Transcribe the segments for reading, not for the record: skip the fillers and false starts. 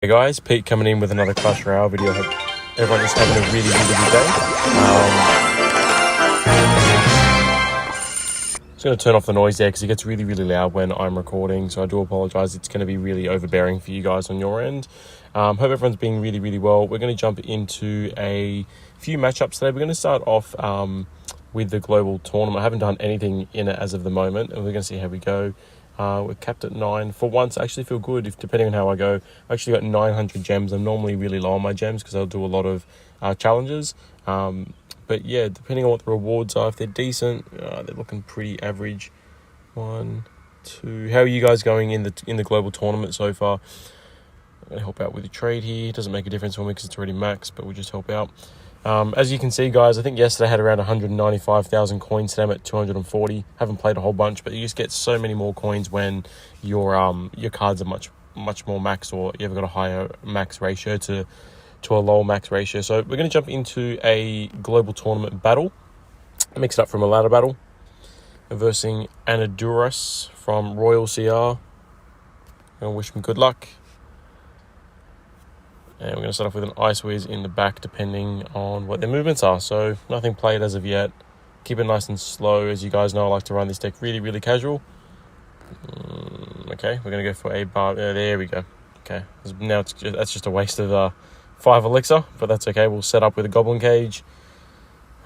Hey guys, Pete coming in with another Clash Royale video. Hope everyone is having a really good day. Just going to turn off the noise there because it gets really loud when I'm recording, so I do apologise. It's going to be really overbearing for you guys on your end. Hope everyone's being really well. We're going to jump into a few matchups today. We're going to start off with the global tournament. I haven't done anything in it as of the moment, and we're going to see how we go. We're capped at 9. For once, I actually feel good, depending on how I go. I've actually got 900 gems. I'm normally really low on my gems because I'll do a lot of challenges. But yeah, depending on what the rewards are, if they're decent, they're looking pretty average. 1, 2. How are you guys going in the global tournament so far? I'm going to help out with the trade here. It doesn't make a difference for me because it's already maxed, but we'll just help out. As you can see, guys, I think yesterday I had around 195,000 coins. Today I'm at 240. Haven't played a whole bunch, but you just get so many more coins when your cards are much more max, or you ever got a higher max ratio to a lower max ratio. So we're going to jump into a global tournament battle. Mix it up from a ladder battle. Versing Anaduras from Royal CR. Gonna wish him good luck. And we're going to start off with an Ice Whiz in the back, depending on what their movements are. So nothing played as of yet. Keep it nice and slow. As you guys know, I like to run this deck really casual. Okay, we're going to go for a bar. There we go. Okay, now that's just a waste of 5 elixir, but that's okay. We'll set up with a Goblin Cage.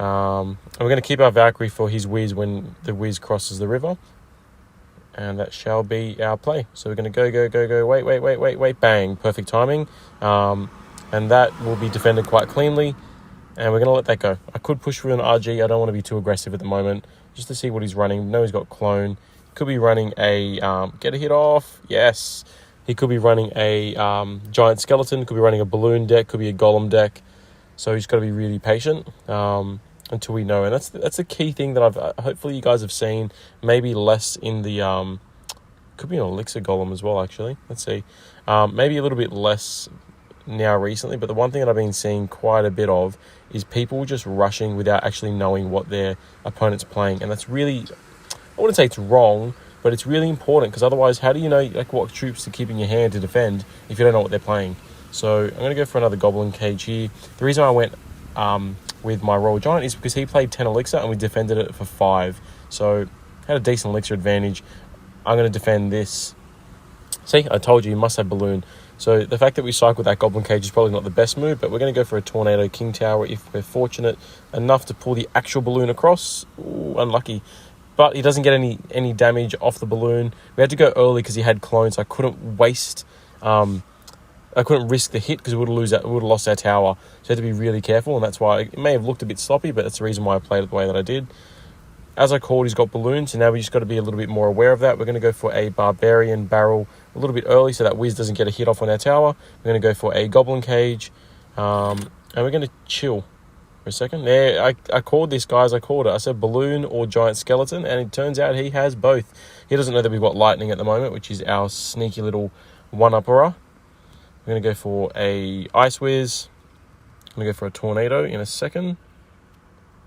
And we're going to keep our Valkyrie for his Whiz when the Whiz crosses the river. And that shall be our play. So we're going to go, wait, bang, perfect timing. And that will be defended quite cleanly. And we're going to let that go. I could push through an RG. I don't want to be too aggressive at the moment, just to see what he's running. No, he's got Clone. Could be running a, get a hit off. Yes. He could be running a Giant Skeleton. Could be running a Balloon deck. Could be a Golem deck. So he's got to be really patient. Until we know, and that's the key thing that I've hopefully you guys have seen. Maybe less in the could be an Elixir Golem as well, actually. Let's see, maybe a little bit less now recently, but the one thing that I've been seeing quite a bit of is people just rushing without actually knowing what their opponent's playing, and that's really, I wouldn't say it's wrong, but it's really important, because otherwise how do you know what troops to keep in your hand to defend if you don't know what they're playing? So I'm going to go for another Goblin Cage here. The reason I went with my Royal Giant is because he played 10 elixir and we defended it for 5. So had a decent elixir advantage. I'm going to defend this. See, I told you must have Balloon. So the fact that we cycled that Goblin Cage is probably not the best move, but we're going to go for a Tornado King Tower if we're fortunate enough to pull the actual balloon across. Ooh, unlucky. But he doesn't get any damage off the balloon. We had to go early because he had clones. I couldn't waste... I couldn't risk the hit because we would have lost our tower. So I had to be really careful, and that's why it may have looked a bit sloppy, but that's the reason why I played it the way that I did. As I called, he's got balloons, so now we just got to be a little bit more aware of that. We're going to go for a Barbarian Barrel a little bit early so that Wiz doesn't get a hit off on our tower. We're going to go for a Goblin Cage, and we're going to chill for a second. There, I called this, guys. I called it. I said Balloon or Giant Skeleton, and it turns out he has both. He doesn't know that we've got Lightning at the moment, which is our sneaky little one-upper. We're going to go for a Ice Whiz. I'm going to go for a Tornado in a second.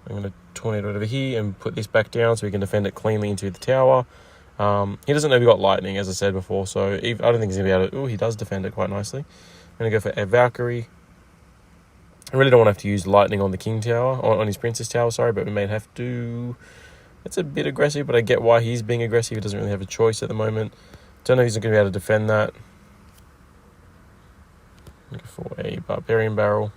I'm going to Tornado over here and put this back down so we can defend it cleanly into the tower. He doesn't know we got Lightning, as I said before, so I don't think he's going to be able to... Oh, he does defend it quite nicely. I'm going to go for a Valkyrie. I really don't want to have to use Lightning on the King Tower, on his Princess Tower, sorry, but we may have to... It's a bit aggressive, but I get why he's being aggressive. He doesn't really have a choice at the moment. Don't know if he's going to be able to defend that. Go for a Barbarian Barrel.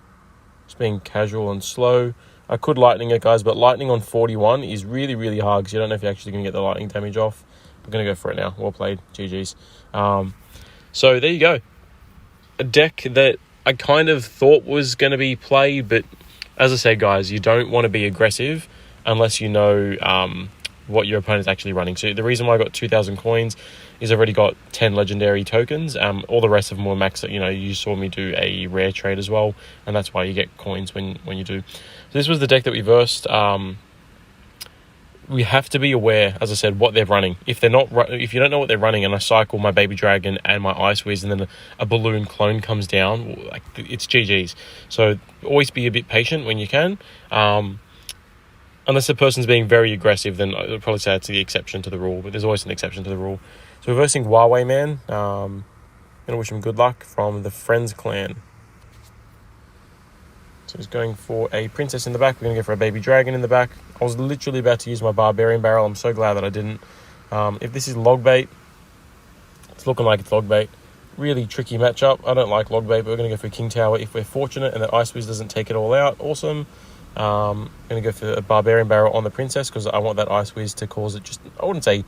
Just being casual and slow. I could Lightning it, guys, but Lightning on 41 is really hard because you don't know if you're actually going to get the Lightning damage off. We're going to go for it now. Well played. GG's. So there you go. A deck that I kind of thought was going to be played, but as I said, guys, you don't want to be aggressive unless you know what your opponent's actually running. So the reason why I got 2,000 coins is I've already got 10 legendary tokens. All the rest of them were maxed. You saw me do a rare trade as well, and that's why you get coins when you do. So this was the deck that we versed. We have to be aware, as I said, what they're running. If you don't know what they're running, and I cycle my Baby Dragon and my Ice Whiz, and then a Balloon clone comes down, it's GG's. So always be a bit patient when you can. Unless the person's being very aggressive, then I'd probably say it's the exception to the rule, but there's always an exception to the rule. So we're versing Huawei Man. Going to wish him good luck from the Friends clan. So he's going for a princess in the back. We're going to go for a baby dragon in the back. I was literally about to use my barbarian barrel. I'm so glad that I didn't. If this is log bait, it's looking like it's log bait. Really tricky matchup. I don't like log bait, but we're going to go for a king tower if we're fortunate and that Ice Wiz doesn't take it all out. Awesome. I'm going to go for a barbarian barrel on the princess because I want that Ice Wiz to cause it just, I wouldn't say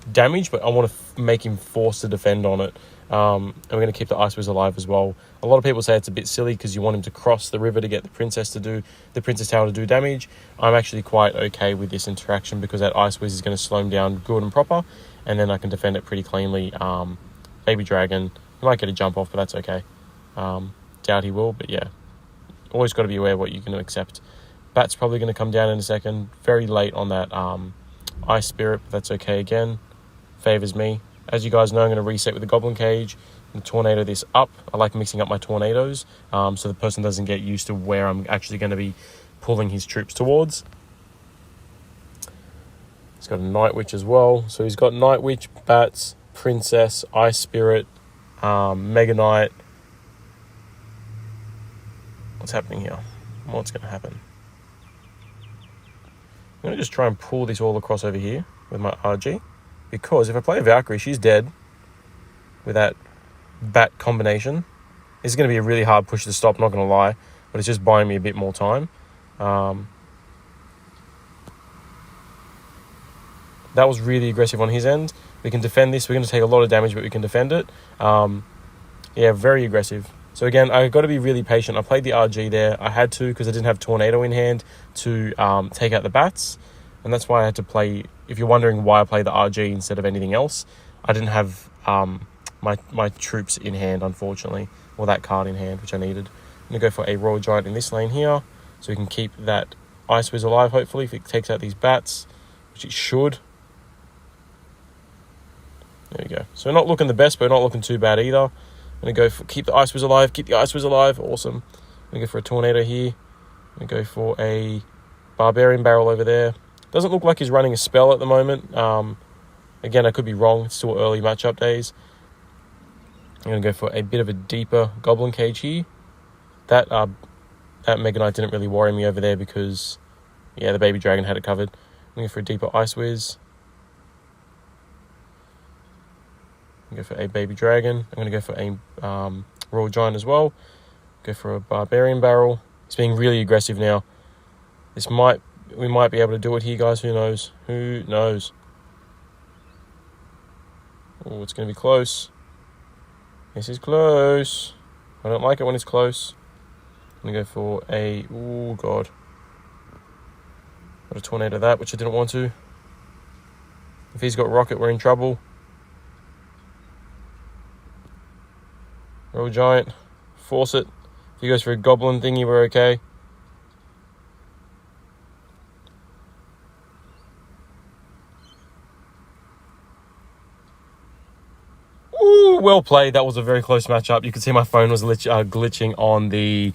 damage, but I want to make him forced to defend on it. And we're going to keep the Ice Wiz alive as well. A lot of people say it's a bit silly because you want him to cross the river to get the princess tower to do damage. I'm actually quite okay with this interaction because that Ice Wiz is going to slow him down good and proper, and then I can defend it pretty cleanly. Baby dragon, he might get a jump off, but that's okay. Doubt he will, but yeah. Always got to be aware of what you can accept. Bat's probably going to come down in a second. Very late on that Ice Spirit, but that's okay again. Favors me. As you guys know, I'm going to reset with the Goblin Cage and tornado this up. I like mixing up my tornadoes so the person doesn't get used to where I'm actually going to be pulling his troops towards. He's got a Night Witch as well. So he's got Night Witch, Bats, Princess, Ice Spirit, Mega Knight. What's happening here? What's going to happen? I'm going to just try and pull this all across over here with my RG. Because if I play a Valkyrie, she's dead with that bat combination. This is going to be a really hard push to stop, not going to lie. But it's just buying me a bit more time. That was really aggressive on his end. We can defend this. We're going to take a lot of damage, but we can defend it. Yeah, very aggressive. So again, I've got to be really patient. I played the RG there. I had to because I didn't have Tornado in hand to take out the bats. And that's why I had to play, if you're wondering why I played the RG instead of anything else, I didn't have my troops in hand, unfortunately, or that card in hand, which I needed. I'm going to go for a Royal Giant in this lane here, so we can keep that Ice Wiz alive, hopefully, if it takes out these bats, which it should. There we go. So we're not looking the best, but we're not looking too bad either. I'm going to go for, keep the Ice Wiz alive, keep the Ice Wiz alive, awesome. I'm going to go for a Tornado here. I'm going to go for a Barbarian Barrel over there. Doesn't look like he's running a spell at the moment. Again, I could be wrong. It's still early matchup days. I'm going to go for a bit of a deeper Goblin Cage here. That Mega Knight didn't really worry me over there because, yeah, the Baby Dragon had it covered. I'm going to go for a deeper Ice Wiz. I'm going to go for a Baby Dragon. I'm going to go for a Royal Giant as well. Go for a Barbarian Barrel. It's being really aggressive now. We might be able to do it here, guys. Who knows? Who knows? Oh, it's going to be close. This is close. I don't like it when it's close. I'm going to go for a... Oh, God. Got a Tornado that, which I didn't want to. If he's got Rocket, we're in trouble. Royal Giant. Force it. If he goes for a Goblin thingy, we're okay. Ooh, well played. That was a very close matchup. You can see my phone was glitching on the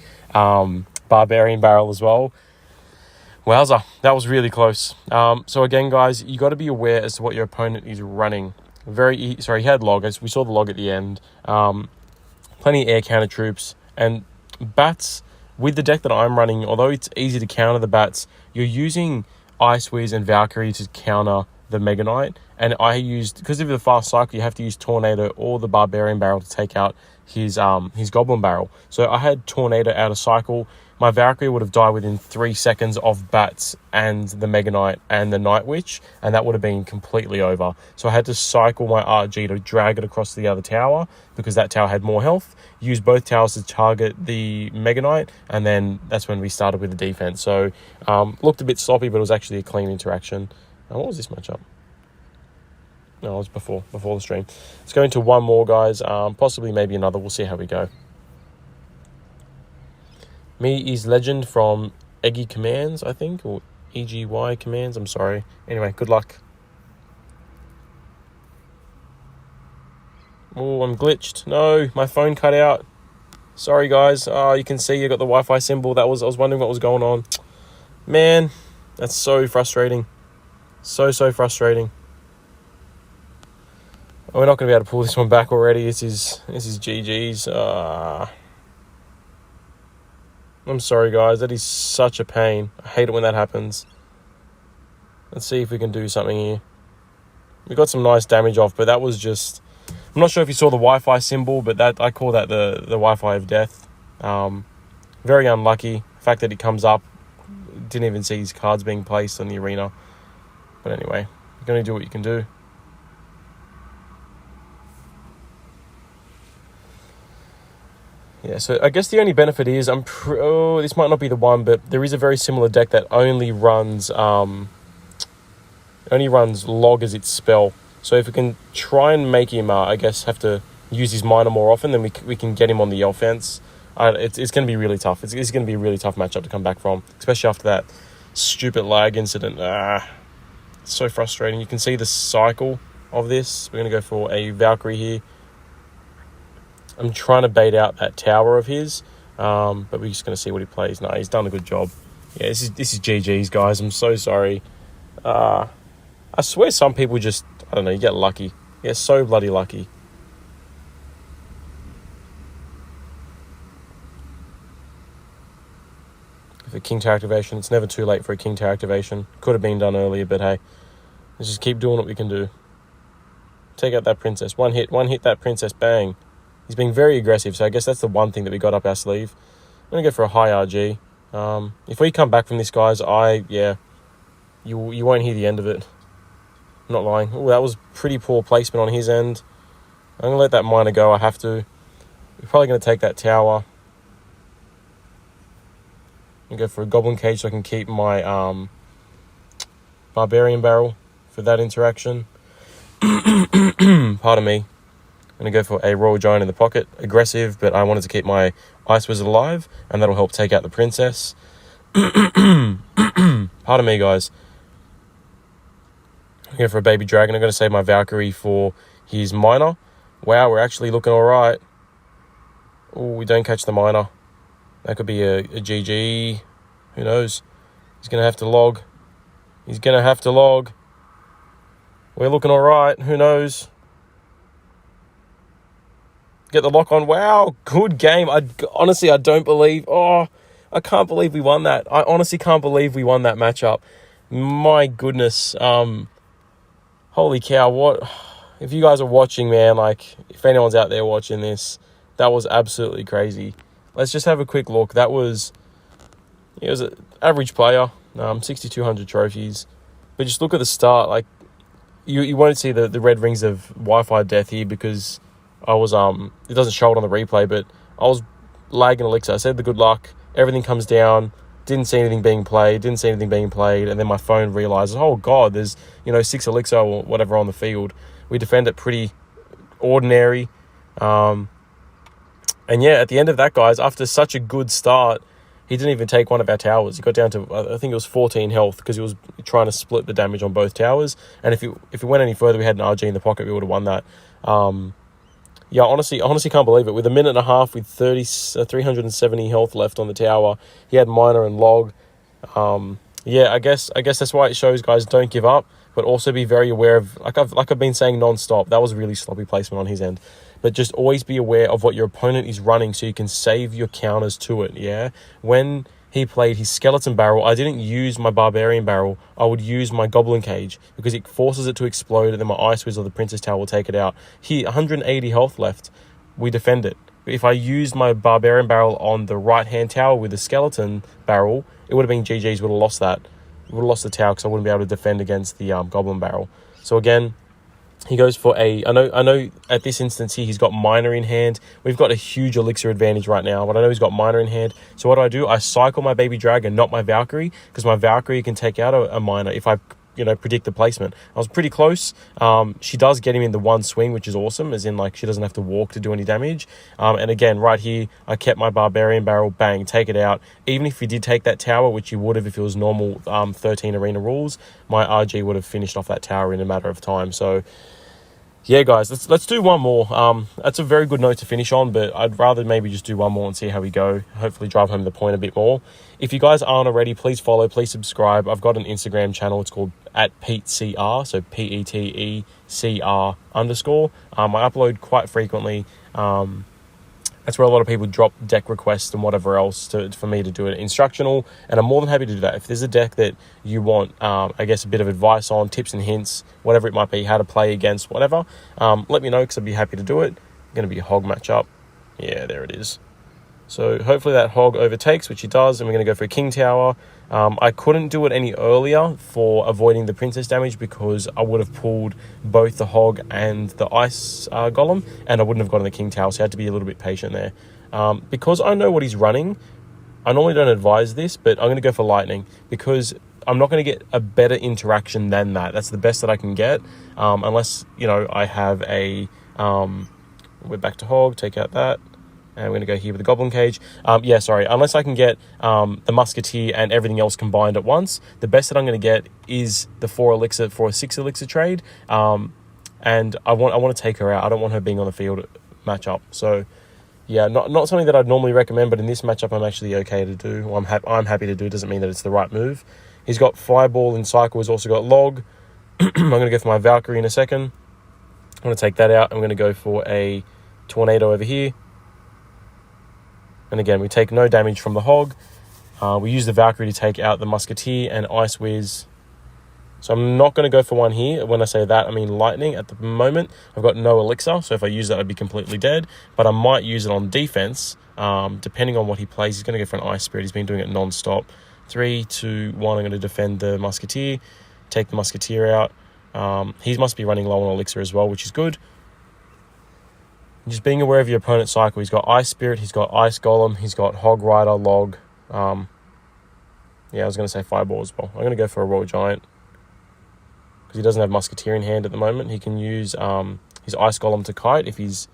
Barbarian Barrel as well. Wowza, that was really close. So again, guys, you got to be aware as to what your opponent is running. He had log. We saw the log at the end. Plenty of air counter troops and bats. With the deck that I'm running, although it's easy to counter the bats, you're using Ice Wiz and Valkyrie to counter the Mega Knight. And I used, because of the fast cycle, you have to use Tornado or the Barbarian Barrel to take out his Goblin Barrel. So I had Tornado out of cycle. My Valkyrie would have died within 3 seconds of bats and the Mega Knight and the Night Witch, and that would have been completely over. So I had to cycle my RG to drag it across the other tower because that tower had more health. Use both towers to target the Mega Knight, and then that's when we started with the defense. So looked a bit sloppy, but it was actually a clean interaction. What was this matchup? No, it was before the stream. Let's go into one more, guys. Possibly maybe another. We'll see how we go. Me is Legend from Eggy Commands, I think, or EGY Commands. I'm sorry. Anyway, good luck. Oh, I'm glitched. No, my phone cut out. Sorry, guys. You can see you got the Wi-Fi symbol. I was wondering what was going on. Man, that's so frustrating. So frustrating. We're not going to be able to pull this one back already. This is GG's. I'm sorry, guys. That is such a pain. I hate it when that happens. Let's see if we can do something here. We got some nice damage off, but that was just... I'm not sure if you saw the Wi-Fi symbol, but that I call that the Wi-Fi of death. Very unlucky. The fact that it comes up, didn't even see his cards being placed on the arena. But anyway, you're going to do what you can do. Yeah, so I guess the only benefit is this might not be the one, but there is a very similar deck that only runs log as its spell. So if we can try and make him, I guess, have to use his minor more often, then we can get him on the offense. It's going to be really tough. It's going to be a really tough matchup to come back from, especially after that stupid lag incident. It's so frustrating. You can see the cycle of this. We're going to go for a Valkyrie here. I'm trying to bait out that tower of his, but we're just going to see what he plays. No, he's done a good job. Yeah, this is GG's, guys. I'm so sorry. I swear some people just, I don't know, you get lucky. You get so bloody lucky. For King Tower activation, it's never too late for a King Tower activation. Could have been done earlier, but hey, let's just keep doing what we can do. Take out that princess. One hit that princess, bang. He's being very aggressive, so I guess that's the one thing that we got up our sleeve. I'm going to go for a high RG. If we come back from this, guys, you won't hear the end of it. I'm not lying. Oh, that was pretty poor placement on his end. I'm going to let that miner go. I have to. We're probably going to take that tower. And go for a goblin cage so I can keep my barbarian barrel for that interaction. Pardon me. I'm going to go for a Royal Giant in the pocket. Aggressive, but I wanted to keep my Ice Wizard alive, and that'll help take out the princess. Pardon me, guys. I'm going for a baby dragon. I'm going to save my Valkyrie for his miner. Wow, we're actually looking all right. Oh, we don't catch the miner. That could be a GG. Who knows? He's going to have to log. We're looking all right. Who knows? Get the lock on. Wow, good game. Honestly, I don't believe... I can't believe we won that. I honestly can't believe we won that matchup. My goodness. Holy cow, what... If you guys are watching, man, like, if anyone's out there watching this, that was absolutely crazy. Let's just have a quick look. He was an average player, 6,200 trophies. But just look at the start. Like, you won't see the red rings of Wi-Fi death here because I was, it doesn't show it on the replay, but I was lagging Elixir. I said the good luck. Everything comes down. Didn't see anything being played. And then my phone realizes, oh, God, there's, 6 Elixir or whatever on the field. We defend it pretty ordinary. And yeah, at the end of that, guys, after such a good start, he didn't even take one of our towers. He got down to, I think it was 14 health because he was trying to split the damage on both towers. And if it went any further, we had an RG in the pocket, we would have won that. Yeah, honestly can't believe it. With a minute and a half, with 370 health left on the tower, he had miner and log. Yeah, I guess that's why it shows, guys, don't give up, but also be very aware of, like I've been saying non-stop, that was really sloppy placement on his end. But just always be aware of what your opponent is running so you can save your counters to it, yeah? When he played his skeleton barrel, I didn't use my barbarian barrel. I would use my goblin cage because it forces it to explode and then my ice wizard or the princess tower will take it out. Here, 180 health left. We defend it. If I used my barbarian barrel on the right-hand tower with the skeleton barrel, it would have been GG's. Would have lost that. We would have lost the tower because I wouldn't be able to defend against the goblin barrel. So again, he goes for a... I know at this instance here, he's got miner in hand. We've got a huge elixir advantage right now, but I know he's got miner in hand. So what do? I cycle my baby dragon, not my Valkyrie, because my Valkyrie can take out a miner if I, predict the placement. I was pretty close. She does get him in the one swing, which is awesome, as in, like, she doesn't have to walk to do any damage. And again, right here, I kept my barbarian barrel, bang, take it out. Even if you did take that tower, which you would have if it was normal 13 arena rules, my RG would have finished off that tower in a matter of time. So Yeah, guys, let's do one more. That's a very good note to finish on, but I'd rather maybe just do one more and see how we go. Hopefully drive home the point a bit more. If you guys aren't already, please follow, please subscribe. I've got an Instagram channel. It's called @PeteCR, so PETECR _. I upload quite frequently. That's where a lot of people drop deck requests and whatever else for me to do it instructional, and I'm more than happy to do that. If there's a deck that you want, I guess, a bit of advice on, tips and hints, whatever it might be, how to play against, whatever, let me know because I'd be happy to do it. Going to be a hog matchup. Yeah, there it is. So hopefully that hog overtakes, which he does, and we're going to go for a king tower. I couldn't do it any earlier for avoiding the princess damage because I would have pulled both the hog and the ice golem, and I wouldn't have gotten the king tower, so I had to be a little bit patient there. Because I know what he's running, I normally don't advise this, but I'm going to go for lightning because I'm not going to get a better interaction than that. That's the best that I can get, unless, I have a... we're back to hog, take out that. And we're going to go here with the goblin cage. Unless I can get the musketeer and everything else combined at once, the best that I'm going to get is the 4 elixir for a 6 elixir trade. And I want to take her out. I don't want her being on the field matchup. So, yeah, not something that I'd normally recommend, but in this matchup, I'm actually okay to do. Or I'm happy to do. Doesn't mean that it's the right move. He's got Fireball in cycle. He's also got Log. I'm going to go for my Valkyrie in a second. I'm going to take that out. I'm going to go for a Tornado over here. And again, we take no damage from the hog. We use the Valkyrie to take out the musketeer and Ice Whiz. So I'm not going to go for one here. When I say that, I mean lightning. At the moment, I've got no elixir, so if I use that, I'd be completely dead. But I might use it on defense, depending on what he plays. He's going to go for an Ice Spirit. He's been doing it non-stop. 3, 2, 1, I'm going to defend the musketeer. Take the musketeer out. He must be running low on elixir as well, which is good. Just being aware of your opponent's cycle. He's got Ice Spirit, he's got Ice Golem, he's got Hog Rider, Log. I was going to say Fireball as well. I'm going to go for a Royal Giant because he doesn't have Musketeer in hand at the moment. He can use his Ice Golem to kite if he's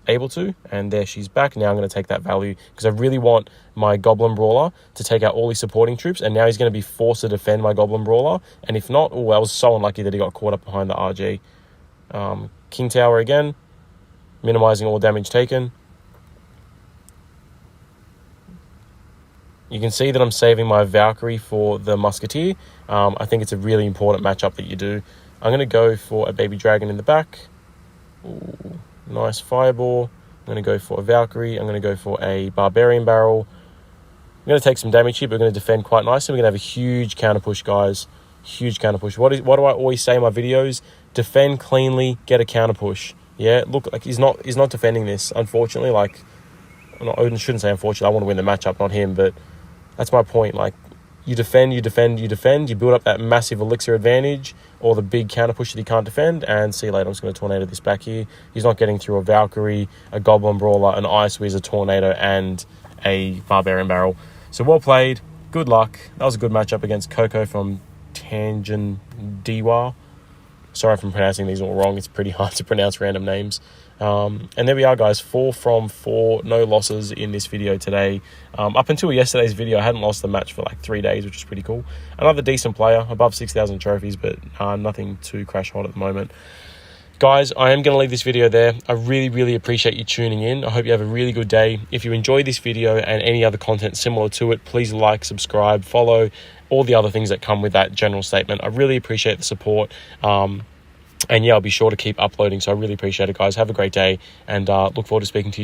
able to. And there she's back. Now I'm going to take that value because I really want my Goblin Brawler to take out all his supporting troops. And now he's going to be forced to defend my Goblin Brawler. And if not, I was so unlucky that he got caught up behind the RG. King Tower again. Minimizing all damage taken. You can see that I'm saving my Valkyrie for the Musketeer. I think it's a really important matchup that you do. I'm going to go for a Baby Dragon in the back. Ooh, nice Fireball. I'm going to go for a Valkyrie. I'm going to go for a Barbarian Barrel. I'm going to take some damage here, but we're going to defend quite nicely. We're going to have a huge counter push, guys. Huge counter push. What do I always say in my videos? Defend cleanly, get a counter push. Yeah, look, like he's not defending this, unfortunately. I shouldn't say unfortunately, I want to win the matchup, not him, but that's my point. Like, you defend, you build up that massive elixir advantage or the big counter push that he can't defend, and see you later. I'm just going to Tornado this back here. He's not getting through a Valkyrie, a Goblin Brawler, an Ice Whiz, a Tornado, and a Barbarian Barrel. So well played, good luck. That was a good matchup against Coco from Tangen Diwa. Sorry if I'm pronouncing these all wrong. It's pretty hard to pronounce random names. And there we are, guys. 4 from 4. No losses in this video today. Up until yesterday's video, I hadn't lost the match for like 3 days, which is pretty cool. Another decent player, above 6,000 trophies, but nothing too crash hot at the moment. Guys, I am going to leave this video there. I really, really appreciate you tuning in. I hope you have a really good day. If you enjoyed this video and any other content similar to it, please like, subscribe, follow, all the other things that come with that general statement. I really appreciate the support. And yeah, I'll be sure to keep uploading. So I really appreciate it, guys. Have a great day and look forward to speaking to you soon.